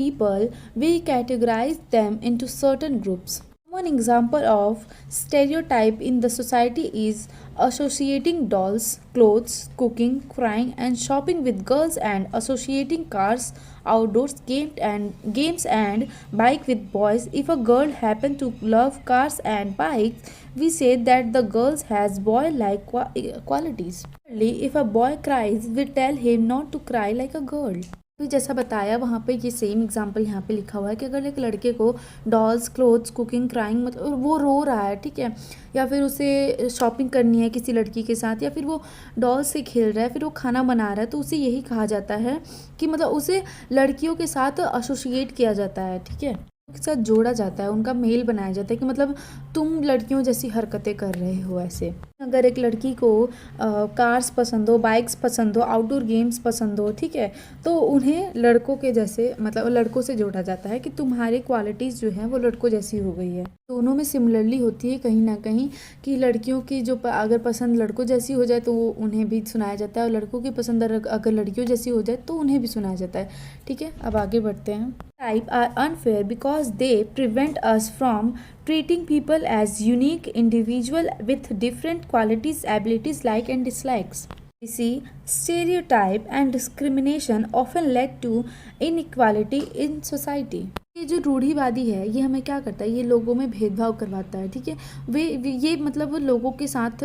people, we categorize them into certain groups. One example of stereotype in the society is associating dolls, clothes, cooking, crying, and shopping with girls, and associating cars, outdoors games and bike with boys. If a girl happen to love cars and bikes, we say that the girl has boy-like qualities. Similarly, if a boy cries, we tell him not to cry like a girl. तो जैसा बताया वहाँ पे ये same example यहाँ पे लिखा हुआ है कि अगर एक लड़के को डॉल्स, क्लोथ्स, कुकिंग, क्राइंग मतलब वो रो रहा है, ठीक है, या फिर उसे शॉपिंग करनी है किसी लड़की के साथ, या फिर वो डॉल से खेल रहा है, फिर वो खाना बना रहा है, तो उसे यही कहा जाता है कि मतलब उसे लड़कियों के साथ एसोसिएट किया जाता है, ठीक है, के साथ जोड़ा जाता है, उनका मेल बनाया जाता है कि मतलब तुम लड़कियों जैसी हरकतें कर रहे हो ऐसे। अगर एक लड़की को कार्स पसंद हो, बाइक्स पसंद हो, आउटडोर गेम्स पसंद हो, ठीक है, तो उन्हें लड़कों के जैसे मतलब लड़कों से जोड़ा जाता है कि तुम्हारी क्वालिटीज़ जो हैं वो लड़कों जैसी हो गई है। दोनों में सिमिलरली होती है कहीं ना कहीं कि लड़कियों की जो अगर पसंद लड़कों जैसी हो जाए तो वो उन्हें भी सुनाया जाता है, और लड़कों की पसंद अगर लड़कियों जैसी हो जाए तो उन्हें भी सुनाया जाता है, ठीक है। अब आगे बढ़ते हैं। Type are unfair because they prevent us from treating people as unique individual with different qualities, abilities, like and dislikes. We see stereotype and discrimination often led to inequality in society. ये जो रूढ़िवादी है ये हमें क्या करता है, ये लोगों में भेदभाव करवाता है, ठीक है। ये मतलब लोगों के साथ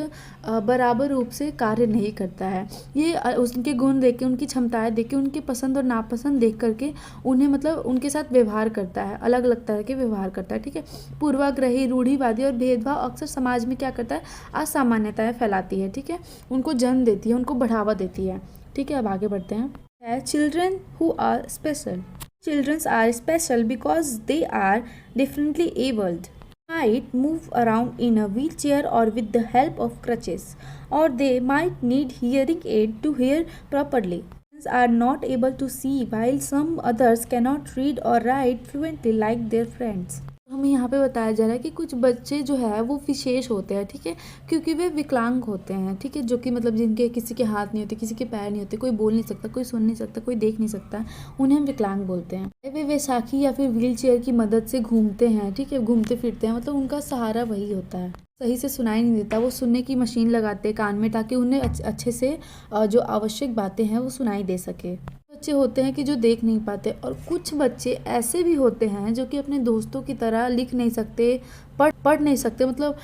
बराबर रूप से कार्य नहीं करता है। ये उनके गुण देख के, उनकी क्षमताएं देख के, उनके पसंद और नापसंद देख करके उन्हें मतलब उनके साथ व्यवहार करता है, अलग अलग तरह के व्यवहार करता है, ठीक है। पूर्वाग्रही, रूढ़िवादी और भेदभाव अक्सर समाज में क्या करता है, असामान्यताएं फैलाती है, ठीक है, उनको जन्म देती है, उनको बढ़ावा देती है, ठीक है। अब आगे बढ़ते हैं। Children who are special. Children are special because they are differently abled. Might move around in a wheelchair or with the help of crutches, or they might need hearing aid to hear properly. Children are not able to see while some others cannot read or write fluently like their friends. हमें यहाँ पे बताया जा रहा है कि कुछ बच्चे जो है वो विशेष होते हैं, ठीक है, क्योंकि वे विकलांग होते हैं, ठीक है, जो कि मतलब जिनके किसी के हाथ नहीं होते, किसी के पैर नहीं होते, कोई बोल नहीं सकता, कोई सुन नहीं सकता, कोई देख नहीं सकता, उन्हें हम विकलांग बोलते हैं। वे वैसाखी या फिर व्हील चेयर की मदद से घूमते हैं, ठीक है, घूमते फिरते हैं, मतलब उनका सहारा वही होता है। सही से सुनाई नहीं देता, वो सुनने की मशीन लगाते हैं कान में ताकि उन्हें अच्छे से जो आवश्यक बातें हैं वो सुनाई दे सके। बच्चे होते हैं कि जो देख नहीं पाते, और कुछ बच्चे ऐसे भी होते हैं जो कि अपने दोस्तों की तरह लिख नहीं सकते, पढ़ नहीं सकते, मतलब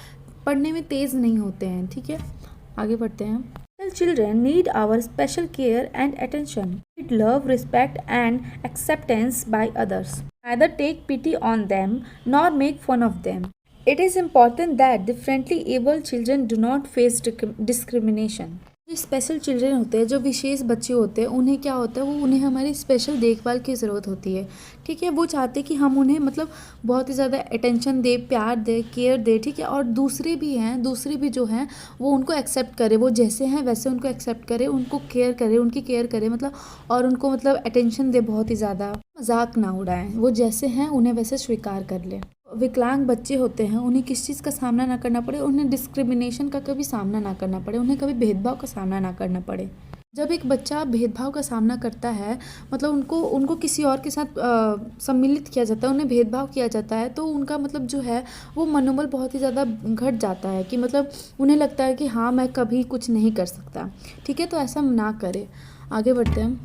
पढ़ने में तेज नहीं होते हैं, ठीक है। आगे बढ़ते हैं। Children need our special care and attention. Need love, respect and acceptance by others. Neither take pity on them nor make fun of them. It is important that differently abled children do not face discrimination. जो special children होते हैं, जो विशेष बच्चे होते हैं, उन्हें क्या होता है, वो उन्हें हमारी स्पेशल देखभाल की ज़रूरत होती है, ठीक है। वो चाहते हैं कि हम उन्हें मतलब बहुत ही ज़्यादा अटेंशन दे, प्यार दे, केयर दे, ठीक है। और दूसरे भी जो हैं वो उनको एक्सेप्ट करे, वो जैसे हैं वैसे उनको एक्सेप्ट करे, उनको केयर करे, उनकी केयर करे, मतलब और उनको मतलब अटेंशन दे, बहुत ही ज़्यादा मजाक ना उड़ाएं, वो जैसे हैं उन्हें वैसे स्वीकार कर ले। विकलांग बच्चे होते हैं, उन्हें किस चीज़ का सामना ना करना पड़े, उन्हें डिस्क्रिमिनेशन का कभी सामना ना करना पड़े, उन्हें कभी भेदभाव का सामना ना करना पड़े। जब एक बच्चा भेदभाव का सामना करता है, मतलब उनको किसी और के साथ सम्मिलित किया जाता है, उन्हें भेदभाव किया जाता है, तो उनका मतलब जो है वो मनोबल बहुत ही ज़्यादा घट जाता है कि मतलब उन्हें लगता है कि हाँ मैं कभी कुछ नहीं कर सकता, ठीक है। तो ऐसा ना करें। आगे बढ़ते हैं।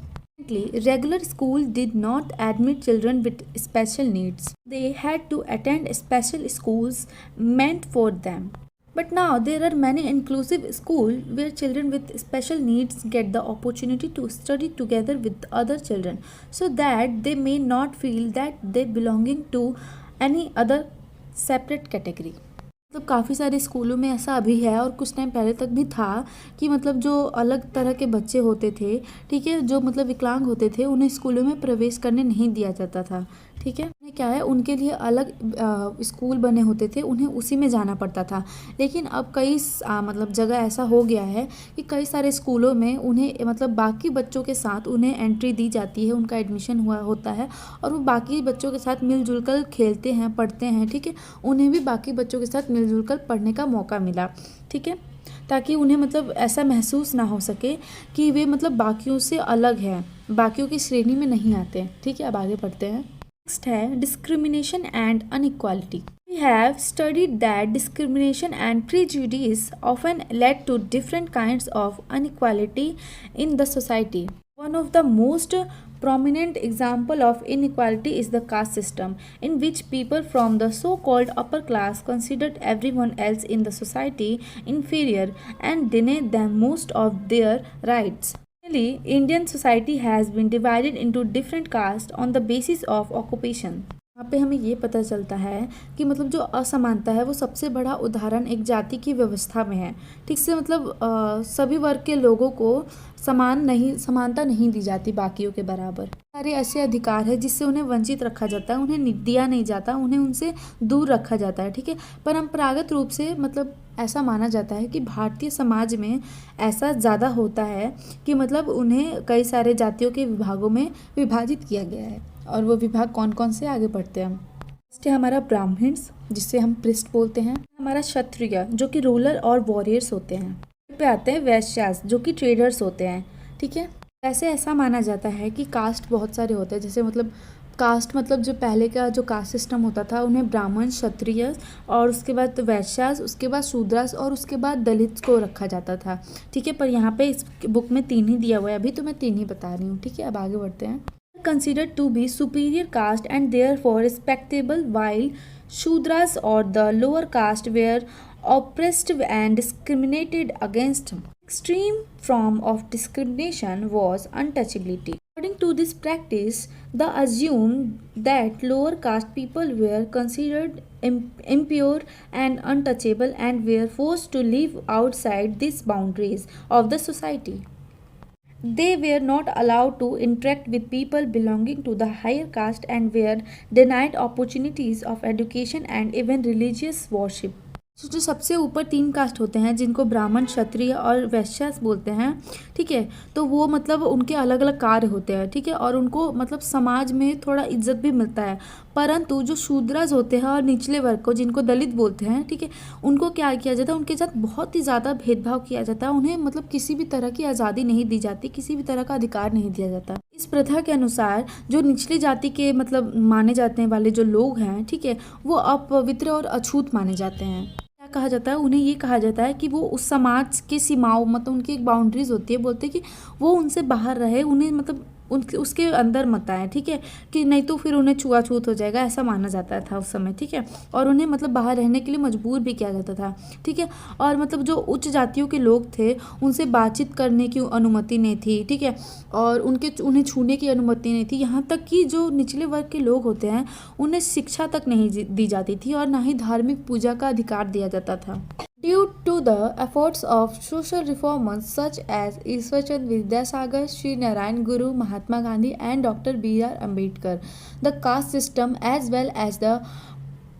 Regular school did not admit children with special needs. They had to attend special schools meant for them. But now there are many inclusive schools where children with special needs get the opportunity to study together with other children so that they may not feel that they belonging to any other separate category. मतलब काफ़ी सारे स्कूलों में ऐसा अभी है और कुछ टाइम पहले तक भी था कि मतलब जो अलग तरह के बच्चे होते थे, ठीक है, जो मतलब विकलांग होते थे, उन्हें स्कूलों में प्रवेश करने नहीं दिया जाता था, ठीक है। क्या है, उनके लिए अलग स्कूल बने होते थे, उन्हें उसी में जाना पड़ता था। लेकिन अब कई मतलब जगह ऐसा हो गया है कि कई सारे स्कूलों में उन्हें मतलब बाकी बच्चों के साथ उन्हें एंट्री दी जाती है, उनका एडमिशन होता है और वो बाकी बच्चों के साथ मिलजुल कर खेलते हैं, पढ़ते हैं, ठीक है। उन्हें भी बाकी बच्चों के साथ मिलजुल कर पढ़ने का मौका मिला, ठीक है, ताकि उन्हें मतलब ऐसा महसूस ना हो सके कि वे मतलब बाकियों से अलग हैं, बाकियों की श्रेणी में नहीं आते, ठीक है। अब आगे पढ़ते हैं। नेक्स्ट है discrimination and inequality. We have studied that discrimination and prejudice often led to different kinds of inequality in the society. One of the most prominent example of inequality is the caste system, in which people from the so-called upper class considered everyone else in the society inferior and denied them most of their rights. Indian society has been divided into different castes on the basis of occupation. यहाँ पे हमें ये पता चलता है कि मतलब जो असमानता है वो सबसे बड़ा उदाहरण एक जाति की व्यवस्था में है. ठीक से मतलब सभी वर्ग के लोगों को समानता नहीं दी जाती बाकियों के बराबर. सारे ऐसे अधिकार है जिससे उन्हें वंचित रखा जाता है, उन्हें दिया नहीं जाता, उन्हें उनसे दूर रखा जाता है. ठीक है, परंपरागत रूप से मतलब ऐसा माना जाता है कि भारतीय समाज में ऐसा ज़्यादा होता है कि मतलब उन्हें कई सारे जातियों के विभागों में विभाजित किया गया है. और वो विभाग कौन कौन से आगे बढ़ते हैं. फर्स्ट है हमारा ब्राह्मण्स, जिससे हम पृष्ठ बोलते हैं. हमारा क्षत्रिय जो कि रूलर और वॉरियर्स होते हैं. पे आते हैं वैश्यास जो कि ट्रेडर्स होते हैं. ठीक है, वैसे ऐसा माना जाता है कि कास्ट बहुत सारे होते हैं. जैसे मतलब कास्ट मतलब जो पहले का जो कास्ट सिस्टम होता था उन्हें ब्राह्मण, क्षत्रिय और उसके बाद वैश्यास, उसके बाद शूद्रास और उसके बाद दलित को रखा जाता था. ठीक है, पर यहाँ पे इस बुक में 3 ही दिया हुआ है, अभी तो मैं 3 ही बता रही हूँ. ठीक है, अब आगे बढ़ते हैं. Considered to be superior caste and therefore respectable, while Shudras or the lower caste were oppressed and discriminated against. Extreme form of discrimination was untouchability. According to this practice, the assumed that lower caste people were considered impure and untouchable and were forced to live outside these boundaries of the society. They were not allowed to interact with people belonging to the higher caste and were denied opportunities of education and even religious worship. जो सबसे ऊपर 3 cast होते हैं जिनको ब्राह्मण, क्षत्रिय और वैश्यास बोलते हैं. ठीक है, तो वो मतलब उनके अलग अलग कार्य होते हैं. ठीक है, और उनको मतलब समाज में थोड़ा इज्जत भी मिलता है. परंतु जो शूद्रास होते हैं और निचले वर्ग को जिनको दलित बोलते हैं, ठीक है, उनको क्या किया जाता है, उनके साथ बहुत ही ज़्यादा भेदभाव किया जाता है. उन्हें मतलब किसी भी तरह की आज़ादी नहीं दी जाती, किसी भी तरह का अधिकार नहीं दिया जाता. इस प्रथा के अनुसार जो निचली जाति के मतलब माने जाने वाले जो लोग हैं, ठीक है, वो अपवित्र और अछूत माने जाते हैं. कहा जाता है, उन्हें ये कहा जाता है कि वो उस समाज के सीमाओं मतलब उनकी एक बाउंड्रीज होती है, बोलते हैं कि वो उनसे बाहर रहे, उन्हें मतलब उसके अंदर मत आए. ठीक है, कि नहीं तो फिर उन्हें छुआछूत हो जाएगा, ऐसा माना जाता था उस समय. ठीक है, और उन्हें मतलब बाहर रहने के लिए मजबूर भी किया जाता था. ठीक है, और मतलब जो उच्च जातियों के लोग थे उनसे बातचीत करने की अनुमति नहीं थी. ठीक है, और उन्हें छूने की अनुमति नहीं थी. यहाँ तक कि जो निचले वर्ग के लोग होते हैं उन्हें शिक्षा तक नहीं दी जाती थी और ना ही धार्मिक पूजा का अधिकार दिया जाता था. Due to the efforts of social reformers such as Ishwarchand Vidyasagar, Sri Narayan Guru, Mahatma Gandhi and Dr. B.R. Ambedkar, the caste system as well as the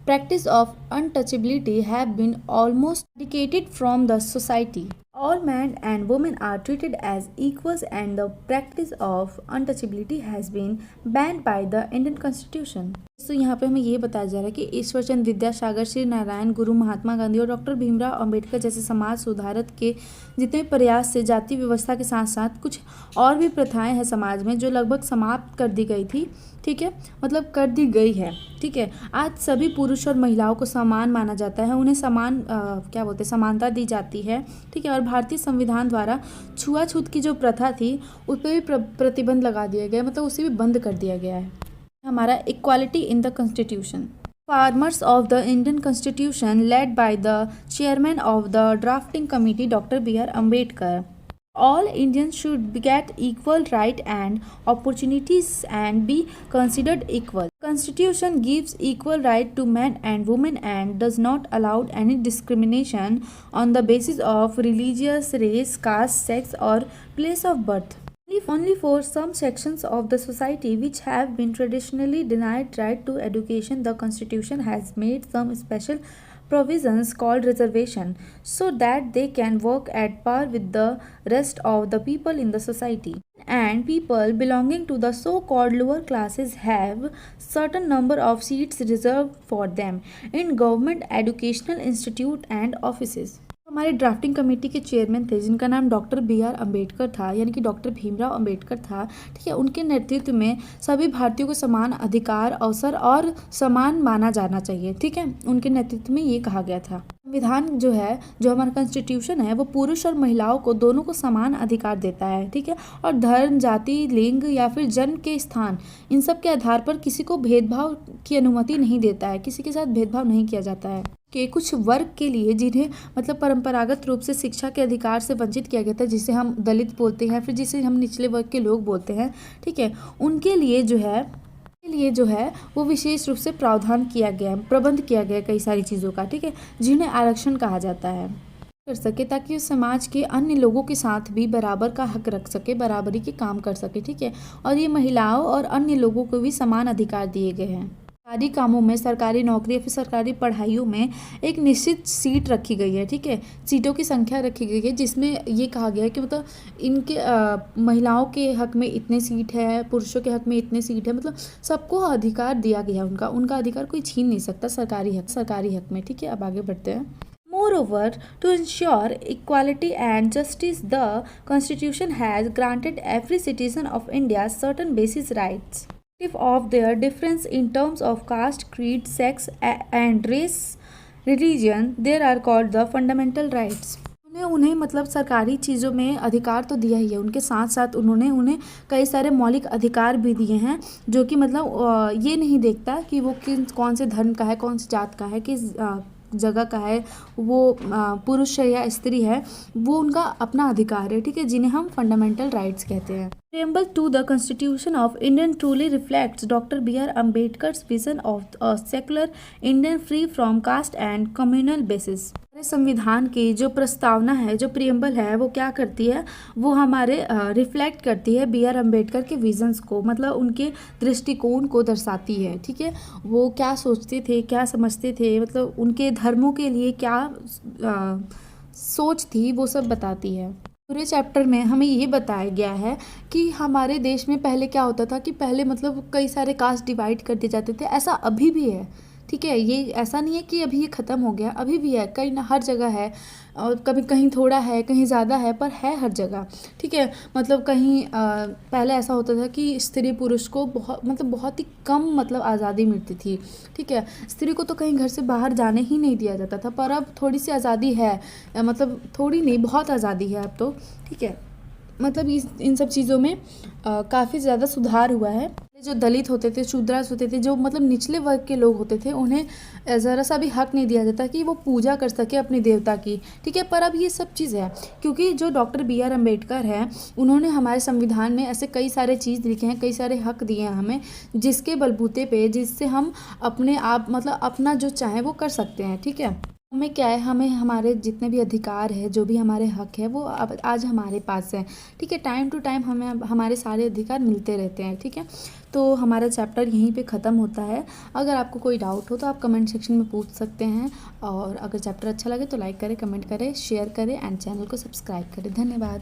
practice of untouchability have been almost eradicated from the society. All men and women are treated as equals and the practice of untouchability has been banned by the Indian Constitution. तो यहाँ पे हमें ये बताया जा रहा है कि ईश्वरचंद विद्यासागर, श्री नारायण गुरु, महात्मा गांधी और डॉक्टर भीमराव अंबेडकर जैसे समाज सुधारक के जितने प्रयास से जाति व्यवस्था के साथ साथ कुछ और भी प्रथाएं हैं समाज में जो लगभग समाप्त कर दी गई थी. ठीक है, मतलब कर दी गई है. ठीक है, आज सभी पुरुष और महिलाओं को समान माना जाता है, उन्हें समान क्या बोलते हैं समानता दी जाती है. ठीक है, और भारतीय संविधान द्वारा छुआछूत की जो प्रथा थी उस पर भी प्रतिबंध लगा दिया गया, मतलब उसे भी बंद कर दिया गया है. हमारा equality in the constitution. Farmers of the Indian constitution led by the chairman of the drafting committee doctor B.R. Ambedkar. All Indians should get equal right and opportunities and be considered equal. Constitution gives equal right to men and women and does not allow any discrimination on the basis of religious, race, caste, sex or place of birth. Only for some sections of the society which have been traditionally denied right to education, the Constitution has made some special provisions called reservation so that they can work at par with the rest of the people in the society. And people belonging to the so-called lower classes have certain number of seats reserved for them in government educational institute and offices. हमारे drafting committee के chairman थे जिनका नाम doctor B.R. Ambedkar था, यानी कि doctor Bhimrao Ambedkar था। ठीक है, उनके नेतृत्व में सभी भारतीयों को समान अधिकार, अवसर और समान माना जाना चाहिए। ठीक है, उनके नेतृत्व में ये कहा गया था। संविधान जो है, जो हमारा कॉन्स्टिट्यूशन है, वो पुरुष और महिलाओं को दोनों को समान अधिकार देता है। ठीक है, और धर्म, जाति, लिंग या फिर जन्म के स्थान, इन सब के आधार पर किसी को भेदभाव की अनुमति नहीं देता है, किसी के साथ भेदभाव नहीं किया जाता है। के कुछ वर्ग के लिए जिन्हें मतलब परंपरागत रूप से शिक्षा के अधिकार से वंचित किया गया था, जिसे हम दलित बोलते हैं, फिर जिसे हम निचले वर्ग के लोग बोलते हैं। ठीक है, उनके लिए जो है वो विशेष रूप से प्रावधान किया गया, प्रबंध किया गया कई सारी चीज़ों का। ठीक है, जिन्हें आरक्षण कहा जाता है कर सके, ताकि वो समाज के अन्य लोगों के साथ भी बराबर का हक रख सके, बराबरी के काम कर सके। ठीक है, और ये महिलाओं और अन्य लोगों को भी समान अधिकार दिए गए हैं। सरकारी कामों में, सरकारी नौकरी या फिर सरकारी पढ़ाइयों में एक निश्चित सीट रखी गई है। ठीक है, सीटों की संख्या रखी गई है, जिसमें ये कहा गया है कि मतलब इनके महिलाओं के हक में इतने सीट है, पुरुषों के हक में इतने सीट है, मतलब सबको अधिकार दिया गया है। उनका अधिकार कोई छीन नहीं सकता सरकारी हक में। ठीक है, अब आगे बढ़ते हैं। Moreover, to ensure equality and justice, the Constitution has granted every citizen of India certain basic rights, irrespective of their difference in terms of caste, creed, sex, and race, religion. They are called the fundamental rights. उन्हें मतलब सरकारी चीज़ों में अधिकार तो दिया ही है, उनके साथ साथ उन्होंने उन्हें कई सारे मौलिक अधिकार भी दिए हैं, जो कि मतलब ये नहीं देखता कि वो कौन से धर्म का है, कौन सी जात का है, किस जगह का है, वो पुरुष है या स्त्री है, वो उनका अपना अधिकार है। ठीक है, जिन्हें हम फंडामेंटल राइट्स कहते हैं। Preamble to the Constitution of India truly reflects Dr. B.R. Ambedkar's vision of a secular Indian free from caste and communal basis. हमारे संविधान की जो प्रस्तावना है, जो प्रियम्बल है, वो क्या करती है, वो हमारे रिफ्लेक्ट करती है B.R. अम्बेडकर के विजन्स को, मतलब उनके दृष्टिकोण को दर्शाती है। ठीक है, वो क्या सोचते थे, क्या समझते थे, मतलब उनके धर्मों के लिए क्या सोच थी, वो सब बताती है। पूरे चैप्टर में हमें ये बताया गया है कि हमारे देश में पहले क्या होता था कि पहले मतलब कई सारे कास्ट डिवाइड कर दिए जाते थे, ऐसा अभी भी है। ठीक है, ये ऐसा नहीं है कि अभी ये ख़त्म हो गया, अभी भी है, कहीं ना हर जगह है, और कभी कहीं थोड़ा है, कहीं ज़्यादा है, पर है हर जगह। ठीक है, मतलब कहीं पहले ऐसा होता था कि स्त्री पुरुष को बहुत ही कम मतलब आज़ादी मिलती थी। ठीक है, स्त्री को तो कहीं घर से बाहर जाने ही नहीं दिया जाता था, पर अब थोड़ी सी आज़ादी है, मतलब थोड़ी नहीं, बहुत आज़ादी है अब तो। ठीक है, मतलब इन सब चीज़ों में काफ़ी ज़्यादा सुधार हुआ है। जो दलित होते थे, शूद्रास होते थे, जो मतलब निचले वर्ग के लोग होते थे, उन्हें ज़रा सा भी हक नहीं दिया जाता कि वो पूजा कर सके अपने देवता की। ठीक है, पर अब ये सब चीज़ है, क्योंकि जो डॉक्टर B.R. अम्बेडकर हैं, उन्होंने हमारे संविधान में ऐसे कई सारे चीज़ लिखे हैं, कई सारे हक दिए हैं हमें, जिसके बलबूते पे, जिससे हम अपने आप मतलब अपना जो चाहें वो कर सकते हैं। ठीक है, हमें क्या है, हमें हमारे जितने भी अधिकार है, जो भी हमारे हक है, वो अब आज हमारे पास है। ठीक है, टाइम टू टाइम हमें हमारे सारे अधिकार मिलते रहते हैं। ठीक है, तो हमारा चैप्टर यहीं पे ख़त्म होता है। अगर आपको कोई डाउट हो तो आप कमेंट सेक्शन में पूछ सकते हैं, और अगर चैप्टर अच्छा लगे तो लाइक करें, कमेंट करें, शेयर करें एंड चैनल को सब्सक्राइब करें। धन्यवाद।